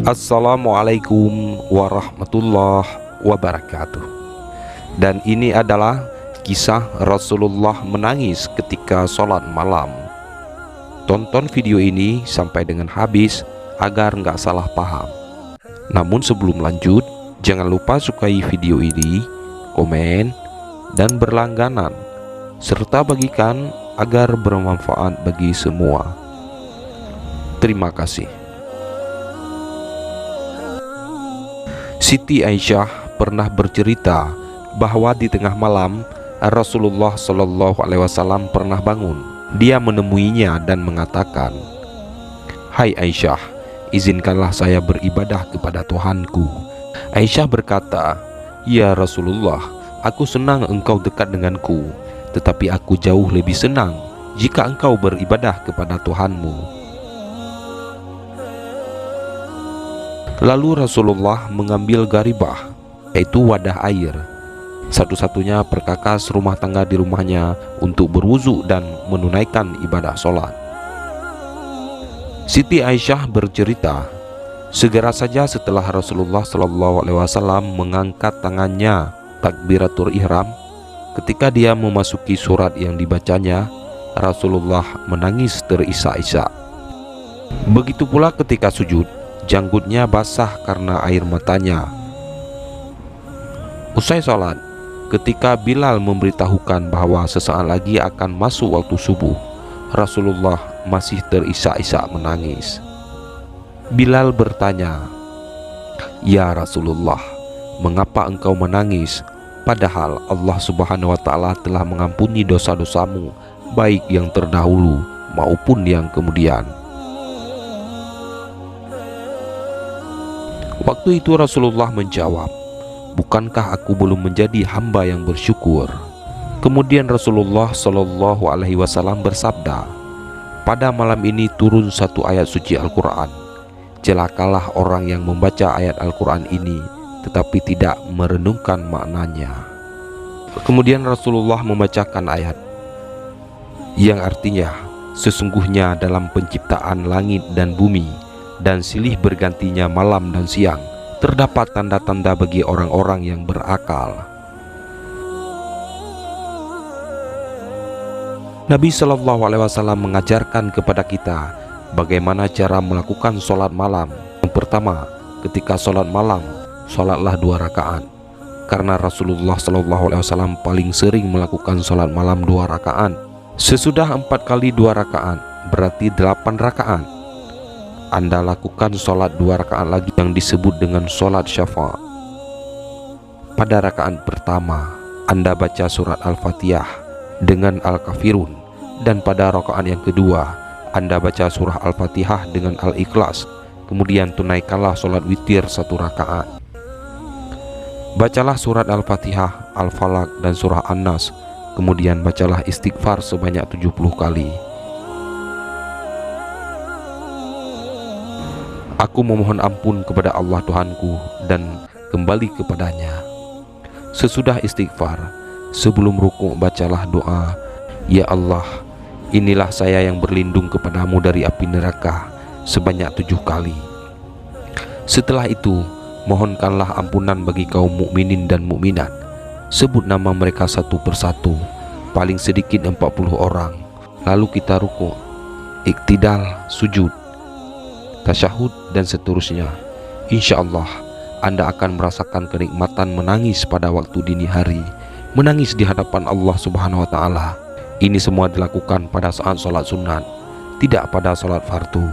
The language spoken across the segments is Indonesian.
Assalamualaikum warahmatullahi wabarakatuh. Dan ini adalah kisah Rasulullah menangis ketika sholat malam. Tonton video ini sampai dengan habis agar nggak salah paham. Namun sebelum lanjut, jangan lupa sukai video ini, komen, dan berlangganan, serta bagikan agar bermanfaat bagi semua. Terima kasih. Siti Aisyah pernah bercerita bahwa di tengah malam Rasulullah Shallallahu Alaihi Wasallam pernah bangun. Dia menemuinya dan mengatakan, "Hai Aisyah, izinkanlah saya beribadah kepada Tuhanku." Aisyah berkata, "Ya Rasulullah, aku senang engkau dekat denganku, tetapi aku jauh lebih senang jika engkau beribadah kepada Tuhanmu." Lalu Rasulullah mengambil garibah, yaitu wadah air, satu-satunya perkakas rumah tangga di rumahnya, untuk berwudu dan menunaikan ibadah sholat. Siti Aisyah bercerita, segera saja setelah Rasulullah SAW mengangkat tangannya takbiratul ihram, ketika dia memasuki surat yang dibacanya, Rasulullah menangis terisak-isak. Begitu pula ketika sujud, janggutnya basah karena air matanya. Usai sholat, ketika Bilal memberitahukan bahwa sesaat lagi akan masuk waktu subuh, Rasulullah masih terisak-isak menangis. Bilal bertanya, "Ya Rasulullah, mengapa engkau menangis? Padahal Allah Subhanahu wa Ta'ala telah mengampuni dosa-dosamu, baik yang terdahulu maupun yang kemudian." Waktu itu Rasulullah menjawab, "Bukankah aku belum menjadi hamba yang bersyukur?" Kemudian Rasulullah Shallallahu Alaihi Wasallam bersabda, "Pada malam ini turun satu ayat suci Al-Quran. Celakalah orang yang membaca ayat Al-Quran ini tetapi tidak merenungkan maknanya." Kemudian Rasulullah membacakan ayat yang artinya, "Sesungguhnya dalam penciptaan langit dan bumi dan silih bergantinya malam dan siang, terdapat tanda-tanda bagi orang-orang yang berakal." Nabi Shallallahu Alaihi Wasallam mengajarkan kepada kita bagaimana cara melakukan sholat malam. Yang pertama, ketika sholat malam, sholatlah 2 rakaat. Karena Rasulullah Shallallahu Alaihi Wasallam paling sering melakukan sholat malam 2 rakaat. Sesudah 4 kali 2 rakaat, berarti 8 rakaat. Anda lakukan sholat 2 rakaat lagi yang disebut dengan sholat syafa'. Pada rakaat pertama, Anda baca surat Al-Fatihah dengan Al-Kafirun, dan pada rakaat yang kedua, Anda baca surah Al-Fatihah dengan Al-Ikhlas. Kemudian tunaikanlah sholat witir 1 rakaat. Bacalah surat Al-Fatihah, Al-Falaq, dan surah An-Nas. Kemudian bacalah istighfar sebanyak 70 kali. "Aku memohon ampun kepada Allah Tuhanku dan kembali kepadanya." Sesudah istighfar, sebelum rukuk bacalah doa, "Ya Allah, inilah saya yang berlindung kepadamu dari api neraka," sebanyak 7 kali. Setelah itu, mohonkanlah ampunan bagi kaum mukminin dan mukminat. Sebut nama mereka satu persatu, paling sedikit 40 orang. Lalu kita rukuk, iktidal, sujud, tasyahud, dan seterusnya. Insya Allah Anda akan merasakan kenikmatan menangis pada waktu dini hari, menangis di hadapan Allah Subhanahu wa Ta'ala. Ini semua dilakukan pada saat sholat sunat, tidak pada sholat fardu.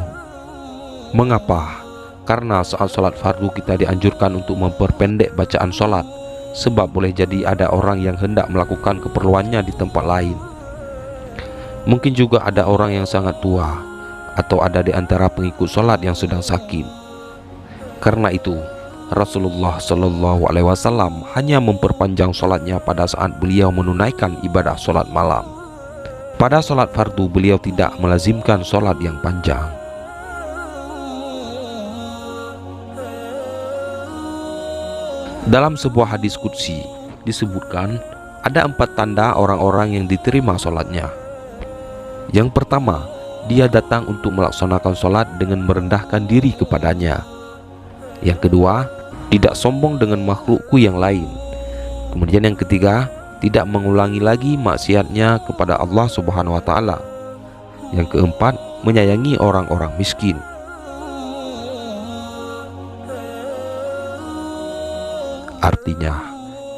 Mengapa? Karena saat sholat fardu kita dianjurkan untuk memperpendek bacaan sholat, sebab boleh jadi ada orang yang hendak melakukan keperluannya di tempat lain. Mungkin juga ada orang yang sangat tua, atau ada di antara pengikut sholat yang sedang sakit. Karena itu, Rasulullah Shallallahu Alaihi Wasallam hanya memperpanjang sholatnya pada saat beliau menunaikan ibadah sholat malam. Pada sholat fardu beliau tidak melazimkan sholat yang panjang. Dalam sebuah hadis qudsi disebutkan ada 4 tanda orang-orang yang diterima sholatnya. Yang pertama, dia datang untuk melaksanakan sholat dengan merendahkan diri kepadanya. Yang kedua, tidak sombong dengan makhlukku yang lain. Kemudian yang ketiga, tidak mengulangi lagi maksiatnya kepada Allah Subhanahu wa taala. Yang keempat, menyayangi orang-orang miskin. Artinya,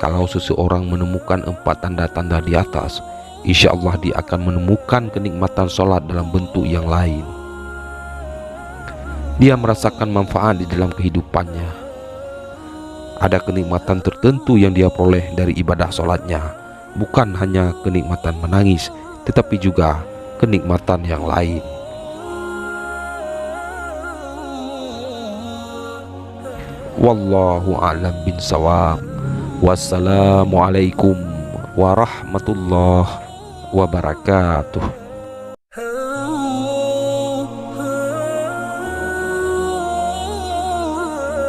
kalau seseorang menemukan 4 tanda-tanda di atas, insya Allah dia akan menemukan kenikmatan sholat dalam bentuk yang lain. Dia merasakan manfaat di dalam kehidupannya. Ada kenikmatan tertentu yang dia peroleh dari ibadah sholatnya, bukan hanya kenikmatan menangis, tetapi juga kenikmatan yang lain. Wallahu a'lam bishawab. Wassalamualaikum warahmatullahi wabarakatuh.